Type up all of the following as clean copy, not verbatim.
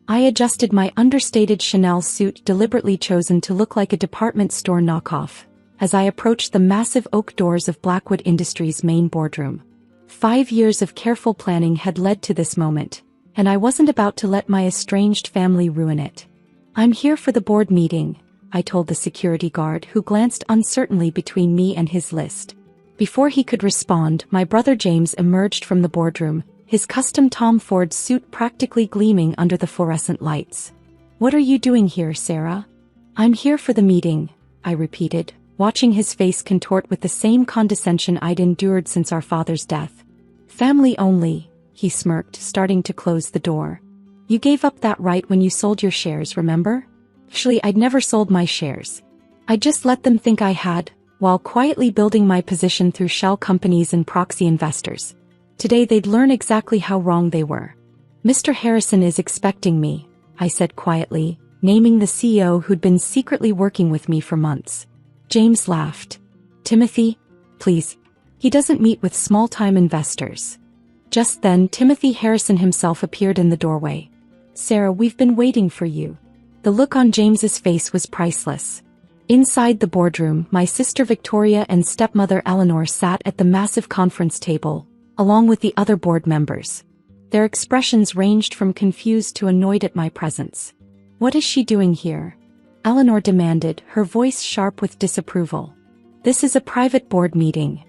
I adjusted my understated Chanel suit, deliberately chosen to look like a department store knockoff, as I approached the massive oak doors of Blackwood Industries' main boardroom. 5 years of careful planning had led to this moment, and I wasn't about to let my estranged family ruin it. "I'm here for the board meeting," I told the security guard, who glanced uncertainly between me and his list. Before he could respond, my brother James emerged from the boardroom, his custom Tom Ford suit practically gleaming under the fluorescent lights. "What are you doing here, Sarah?" "I'm here for the meeting," I repeated, watching his face contort with the same condescension I'd endured since our father's death. "Family only," he smirked, starting to close the door. "You gave up that right when you sold your shares, remember?" Actually, I'd never sold my shares. I just let them think I had, while quietly building my position through shell companies and proxy investors. Today they'd learn exactly how wrong they were. "Mr. Harrison is expecting me," I said quietly, naming the CEO who'd been secretly working with me for months. James laughed. "Timothy? Please. He doesn't meet with small-time investors." Just then, Timothy Harrison himself appeared in the doorway. "Sarah, we've been waiting for you." The look on James's face was priceless. Inside the boardroom, my sister Victoria and stepmother Eleanor sat at the massive conference table, along with the other board members. Their expressions ranged from confused to annoyed at my presence. "What is she doing here?" Eleanor demanded, her voice sharp with disapproval. "This is a private board meeting."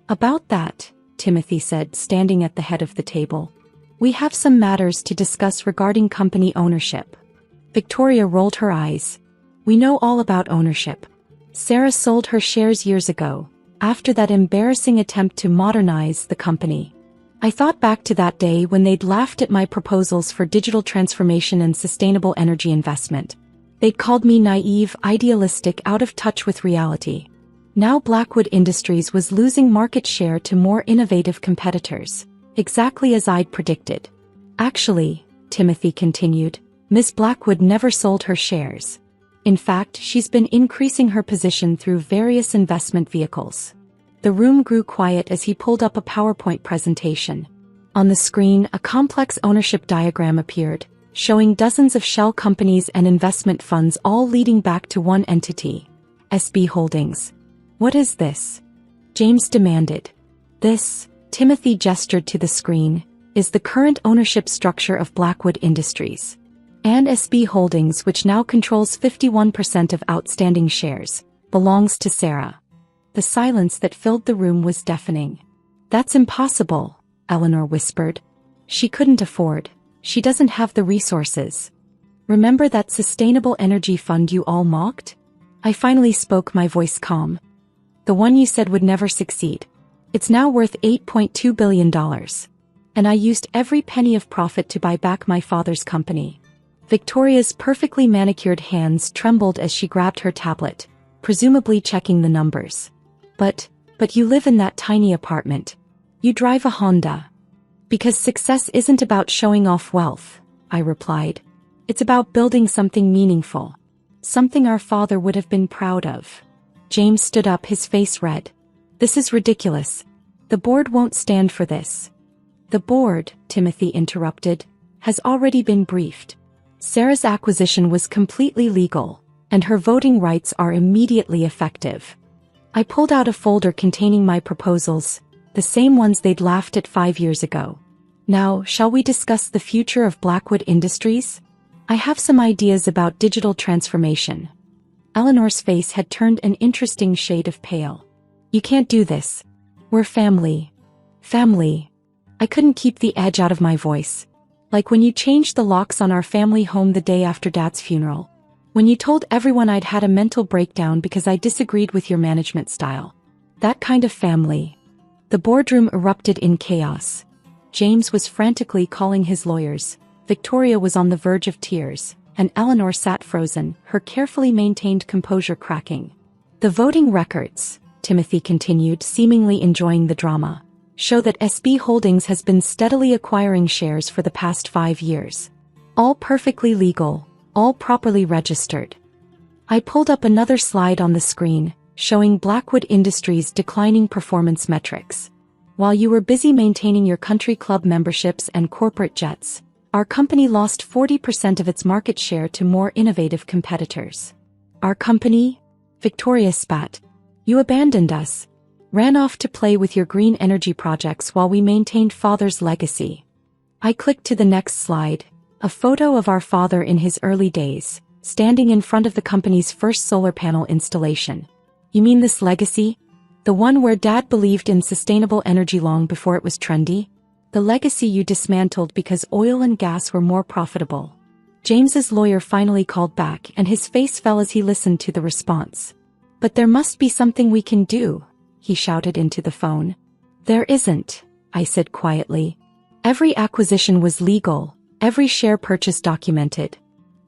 "About that," Timothy said, standing at the head of the table. "We have some matters to discuss regarding company ownership." Victoria rolled her eyes. "We know all about ownership. Sarah sold her shares years ago, after that embarrassing attempt to modernize the company." I thought back to that day when they'd laughed at my proposals for digital transformation and sustainable energy investment. They'd called me naive, idealistic, out of touch with reality. Now Blackwood Industries was losing market share to more innovative competitors, exactly as I'd predicted. "Actually," Timothy continued, "Ms. Blackwood never sold her shares. In fact, she's been increasing her position through various investment vehicles." The room grew quiet as he pulled up a PowerPoint presentation. On the screen, a complex ownership diagram appeared, showing dozens of shell companies and investment funds all leading back to one entity, SB Holdings. "What is this?" James demanded. "This," Timothy gestured to the screen, "is the current ownership structure of Blackwood Industries. And SB Holdings, which now controls 51% of outstanding shares, belongs to Sarah." The silence that filled the room was deafening. "That's impossible," Eleanor whispered. "She couldn't afford. She doesn't have the resources. Remember that sustainable energy fund you all mocked?" I finally spoke, my voice calm. "The one you said would never succeed. It's now worth $8.2 billion. And I used every penny of profit to buy back my father's company." Victoria's perfectly manicured hands trembled as she grabbed her tablet, presumably checking the numbers. But you live in that tiny apartment. You drive a Honda." "Because success isn't about showing off wealth," I replied. "It's about building something meaningful. Something our father would have been proud of." James stood up, his face red. "This is ridiculous. The board won't stand for this." "The board," Timothy interrupted, "has already been briefed. Sarah's acquisition was completely legal, and her voting rights are immediately effective." I pulled out a folder containing my proposals, the same ones they'd laughed at 5 years ago. "Now, shall we discuss the future of Blackwood Industries? I have some ideas about digital transformation." Eleanor's face had turned an interesting shade of pale. "You can't do this. We're family." "Family." I couldn't keep the edge out of my voice. "Like when you changed the locks on our family home the day after Dad's funeral. When you told everyone I'd had a mental breakdown because I disagreed with your management style. That kind of family." The boardroom erupted in chaos. James was frantically calling his lawyers, Victoria was on the verge of tears, and Eleanor sat frozen, her carefully maintained composure cracking. "The voting records," Timothy continued, seemingly enjoying the drama, "show that SB Holdings has been steadily acquiring shares for the past 5 years. All perfectly legal, all properly registered." I pulled up another slide on the screen, showing Blackwood Industries' declining performance metrics. "While you were busy maintaining your country club memberships and corporate jets, Our company lost 40% of its market share to more innovative competitors. Our company? Victoria spat. You abandoned us. Ran off to play with your green energy projects while we maintained father's legacy. I clicked to the next slide, a photo of our father in his early days, standing in front of the company's first solar panel installation. You mean this legacy? The one where Dad believed in sustainable energy long before it was trendy? The legacy you dismantled because oil and gas were more profitable. James's lawyer finally called back and his face fell as he listened to the response. But there must be something we can do, he shouted into the phone. There isn't, I said quietly. Every acquisition was legal, every share purchase documented.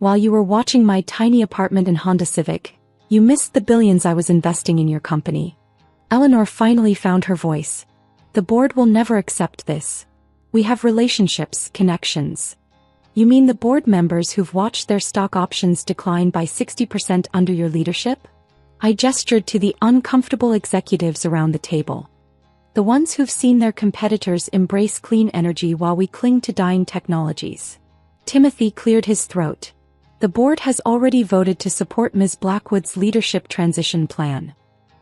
While you were watching my tiny apartment in Honda Civic, you missed the billions I was investing in your company. Eleanor finally found her voice. The board will never accept this. We have relationships, connections. You mean the board members who've watched their stock options decline by 60% under your leadership? I gestured to the uncomfortable executives around the table. The ones who've seen their competitors embrace clean energy while we cling to dying technologies. Timothy cleared his throat. The board has already voted to support Ms. Blackwood's leadership transition plan.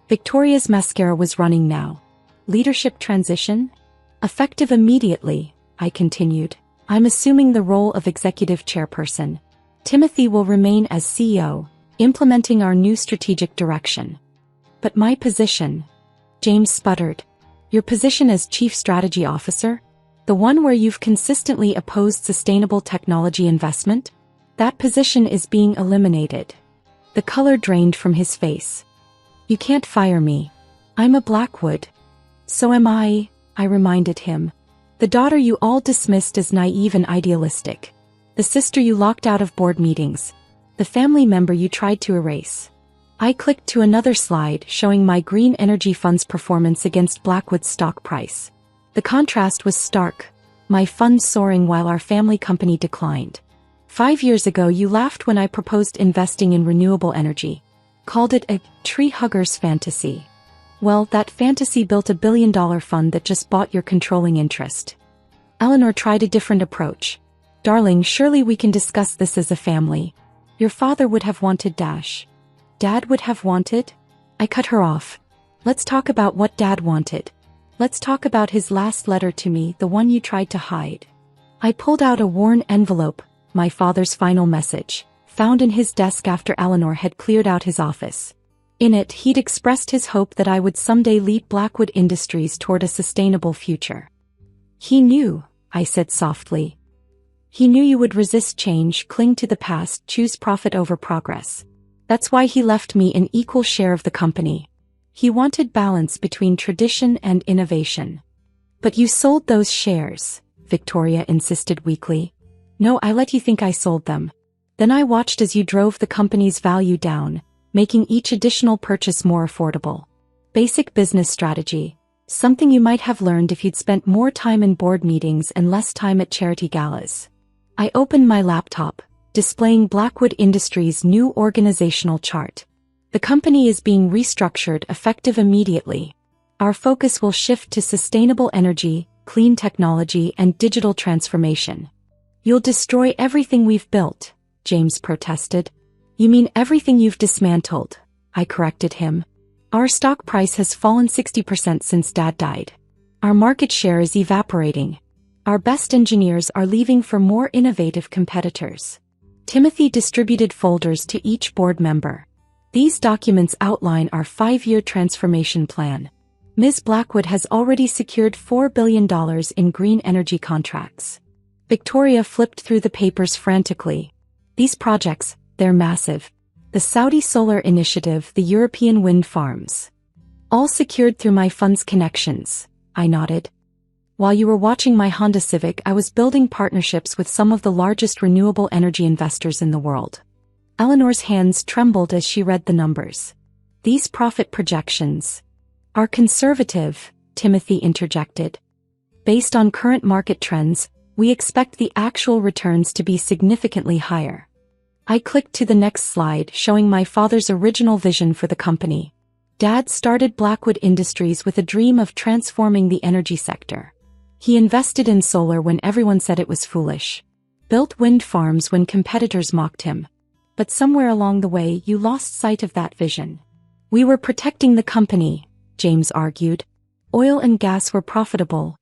Victoria's mascara was running now. Leadership transition? Effective immediately, I continued. I'm assuming the role of executive chairperson. Timothy will remain as CEO, implementing our new strategic direction. But my position? James sputtered. Your position as Chief Strategy Officer? The one where you've consistently opposed sustainable technology investment? That position is being eliminated. The color drained from his face. You can't fire me. I'm a Blackwood. So am I reminded him. The daughter you all dismissed as naive and idealistic. The sister you locked out of board meetings. The family member you tried to erase. I clicked to another slide showing my green energy fund's performance against Blackwood's stock price. The contrast was stark, my funds soaring while our family company declined. 5 years ago you laughed when I proposed investing in renewable energy. Called it a tree hugger's fantasy. Well, that fantasy built a billion-dollar fund that just bought your controlling interest. Eleanor tried a different approach. Darling, surely we can discuss this as a family. Your father would have wanted dash. Dad would have wanted? I cut her off. Let's talk about what Dad wanted. Let's talk about his last letter to me, the one you tried to hide. I pulled out a worn envelope, my father's final message, found in his desk after Eleanor had cleared out his office. In it, he'd expressed his hope that I would someday lead Blackwood Industries toward a sustainable future. He knew, I said softly. He knew you would resist change, cling to the past, choose profit over progress. That's why he left me an equal share of the company. He wanted balance between tradition and innovation. But you sold those shares, Victoria insisted weakly. No, I let you think I sold them. Then I watched as you drove the company's value down, making each additional purchase more affordable. Basic business strategy. Something you might have learned if you'd spent more time in board meetings and less time at charity galas. I opened my laptop, displaying Blackwood Industries' new organizational chart. The company is being restructured effective immediately. Our focus will shift to sustainable energy, clean technology, and digital transformation. You'll destroy everything we've built, James protested. You mean everything you've dismantled, I corrected him. Our stock price has fallen 60% since Dad died. Our market share is evaporating. Our best engineers are leaving for more innovative competitors. Timothy distributed folders to each board member. These documents outline our 5-year transformation plan. Ms. Blackwood has already secured $4 billion in green energy contracts. Victoria flipped through the papers frantically. These projects, they're massive. The Saudi Solar Initiative, the European wind farms. All secured through my fund's connections, I nodded. While you were watching my Honda Civic, I was building partnerships with some of the largest renewable energy investors in the world. Eleanor's hands trembled as she read the numbers. These profit projections are conservative, Timothy interjected. Based on current market trends, we expect the actual returns to be significantly higher. I clicked to the next slide showing my father's original vision for the company. Dad started Blackwood Industries with a dream of transforming the energy sector. He invested in solar when everyone said it was foolish. built wind farms when competitors mocked him. But somewhere along the way you lost sight of that vision. We were protecting the company, James argued. Oil and gas were profitable.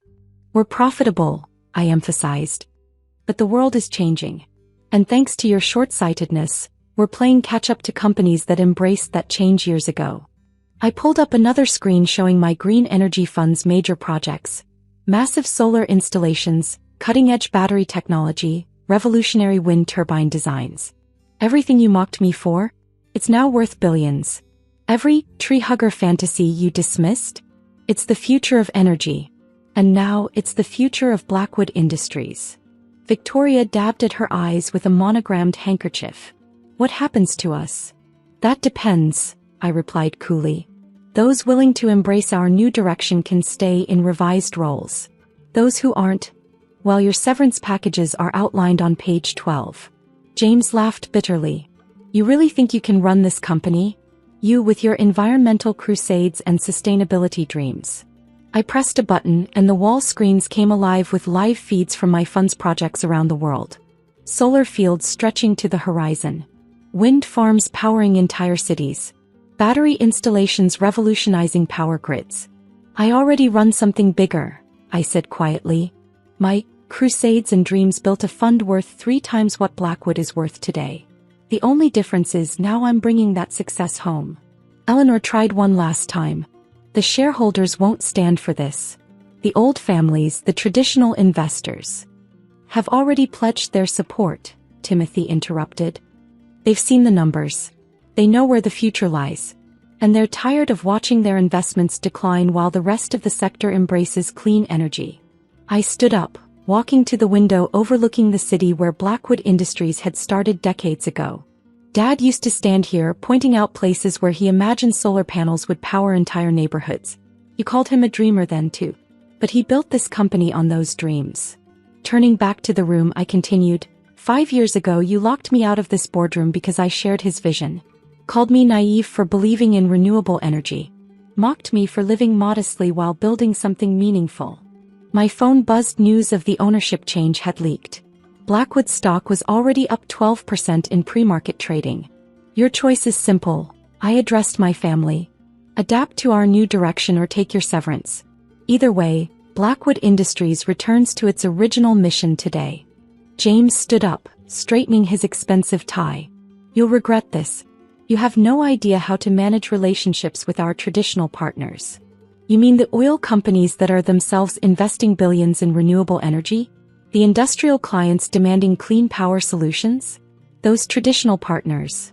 We're profitable, I emphasized. But the world is changing. And thanks to your short-sightedness, we're playing catch-up to companies that embraced that change years ago. I pulled up another screen showing my green energy fund's major projects. Massive solar installations, cutting-edge battery technology, revolutionary wind turbine designs. Everything you mocked me for? It's now worth billions. Every tree-hugger fantasy you dismissed? It's the future of energy. And now it's the future of Blackwood Industries. Victoria dabbed at her eyes with a monogrammed handkerchief. What happens to us? That depends, I replied coolly. Those willing to embrace our new direction can stay in revised roles. Those who aren't, well, your severance packages are outlined on page 12. James laughed bitterly. You really think you can run this company? You with your environmental crusades and sustainability dreams. I pressed a button and the wall screens came alive with live feeds from my fund's projects around the world. Solar fields stretching to the horizon. Wind farms powering entire cities. Battery installations revolutionizing power grids. I already run something bigger, I said quietly. My crusades and dreams built a fund worth 3 times what Blackwood is worth today. The only difference is now I'm bringing that success home. Eleanor tried one last time. The shareholders won't stand for this. The old families, the traditional investors, have already pledged their support, Timothy interrupted. They've seen the numbers. They know where the future lies. And they're tired of watching their investments decline while the rest of the sector embraces clean energy. I stood up, walking to the window overlooking the city where Blackwood Industries had started decades ago. Dad used to stand here pointing out places where he imagined solar panels would power entire neighborhoods. You called him a dreamer then too. But he built this company on those dreams. Turning back to the room, I continued, 5 years ago you locked me out of this boardroom because I shared his vision. Called me naive for believing in renewable energy. Mocked me for living modestly while building something meaningful. My phone buzzed. News of the ownership change had leaked. Blackwood stock was already up 12% in pre-market trading. Your choice is simple, I addressed my family. Adapt to our new direction or take your severance. Either way, Blackwood Industries returns to its original mission today. James stood up, straightening his expensive tie. You'll regret this. You have no idea how to manage relationships with our traditional partners. You mean the oil companies that are themselves investing billions in renewable energy? The industrial clients demanding clean power solutions? Those traditional partners.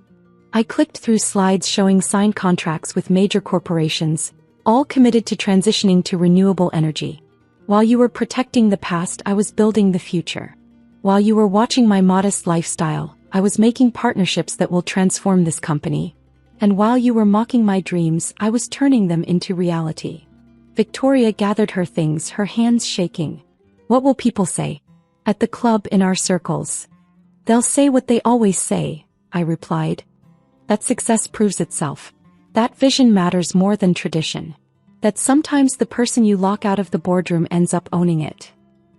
I clicked through slides showing signed contracts with major corporations, all committed to transitioning to renewable energy. While you were protecting the past, I was building the future. While you were watching my modest lifestyle, I was making partnerships that will transform this company. And while you were mocking my dreams, I was turning them into reality. Victoria gathered her things, her hands shaking. What will people say? At the club, in our circles. They'll say what they always say, I replied. That success proves itself. That vision matters more than tradition. That sometimes the person you lock out of the boardroom ends up owning it.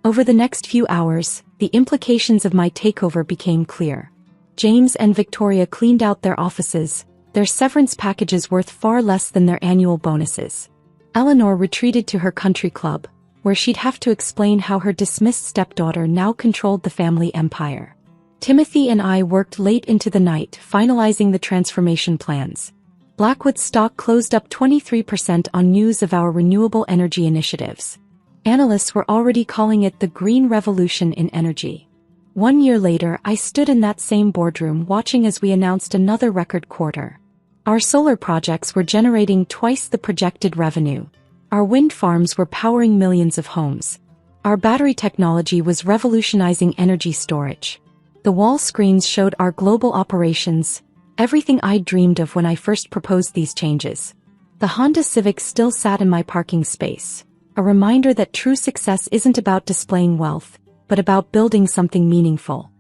Over the next few hours, the implications of my takeover became clear. James and Victoria cleaned out their offices, their severance packages worth far less than their annual bonuses. Eleanor retreated to her country club, where she'd have to explain how her dismissed stepdaughter now controlled the family empire. Timothy and I worked late into the night finalizing the transformation plans. Blackwood stock closed up 23% on news of our renewable energy initiatives. Analysts were already calling it the green revolution in energy. 1 year later, I stood in that same boardroom watching as we announced another record quarter. Our solar projects were generating twice the projected revenue. Our wind farms were powering millions of homes. Our battery technology was revolutionizing energy storage. The wall screens showed our global operations, everything I'd dreamed of when I first proposed these changes. The Honda Civic still sat in my parking space, a reminder that true success isn't about displaying wealth, but about building something meaningful.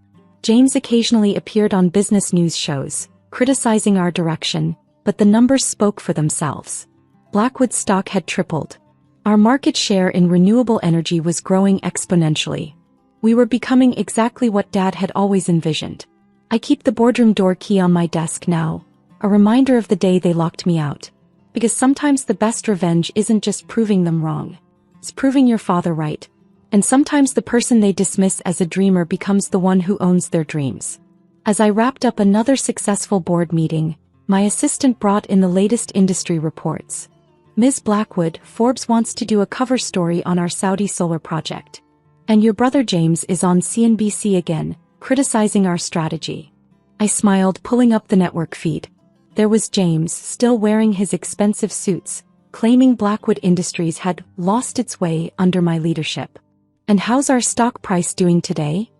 James occasionally appeared on business news shows, criticizing our direction, but the numbers spoke for themselves. Blackwood stock had tripled. Our market share in renewable energy was growing exponentially. We were becoming exactly what Dad had always envisioned. I keep the boardroom door key on my desk now, a reminder of the day they locked me out. Because sometimes the best revenge isn't just proving them wrong. It's proving your father right. And sometimes the person they dismiss as a dreamer becomes the one who owns their dreams. As I wrapped up another successful board meeting, my assistant brought in the latest industry reports. Ms. Blackwood, Forbes wants to do a cover story on our Saudi solar project. And your brother James is on CNBC again, criticizing our strategy. I smiled, pulling up the network feed. There was James, still wearing his expensive suits, claiming Blackwood Industries had lost its way under my leadership. And how's our stock price doing today?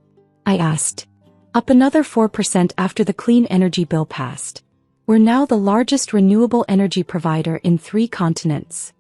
I asked. Up another 4% after the clean energy bill passed. We're now the largest renewable energy provider in 3 continents.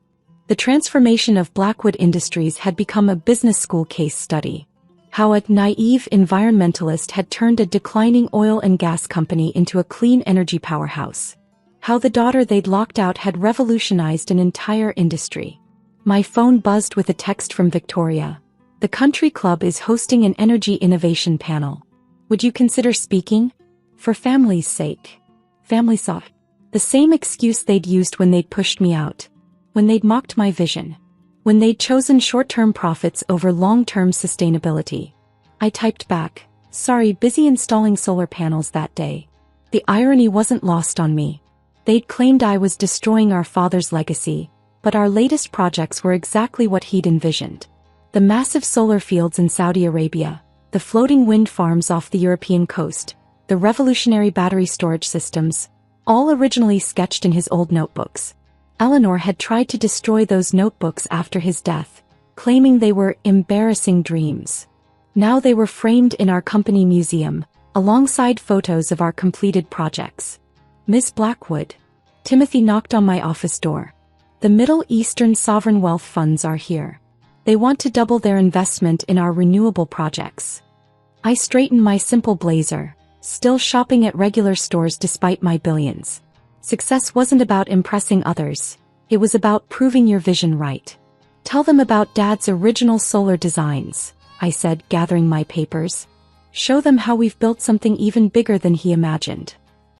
The transformation of Blackwood Industries had become a business school case study. How a naive environmentalist had turned a declining oil and gas company into a clean energy powerhouse. How the daughter they'd locked out had revolutionized an entire industry. My phone buzzed with a text from Victoria. The country club is hosting an energy innovation panel. Would you consider speaking? For family's sake. Family saw the same excuse they'd used when they'd pushed me out. When they'd mocked my vision. When they'd chosen short-term profits over long-term sustainability. I typed back, sorry, busy installing solar panels that day. The irony wasn't lost on me. They'd claimed I was destroying our father's legacy, but our latest projects were exactly what he'd envisioned. The massive solar fields in Saudi Arabia, the floating wind farms off the European coast, the revolutionary battery storage systems, all originally sketched in his old notebooks. Eleanor had tried to destroy those notebooks after his death, claiming they were embarrassing dreams. Now they were framed in our company museum, alongside photos of our completed projects. Miss Blackwood. Timothy knocked on my office door. The Middle Eastern sovereign wealth funds are here. They want to double their investment in our renewable projects. I straightened my simple blazer, still shopping at regular stores despite my billions. Success wasn't about impressing others, it was about proving your vision right. Tell them about Dad's original solar designs, I said, gathering my papers. Show them how we've built something even bigger than he imagined.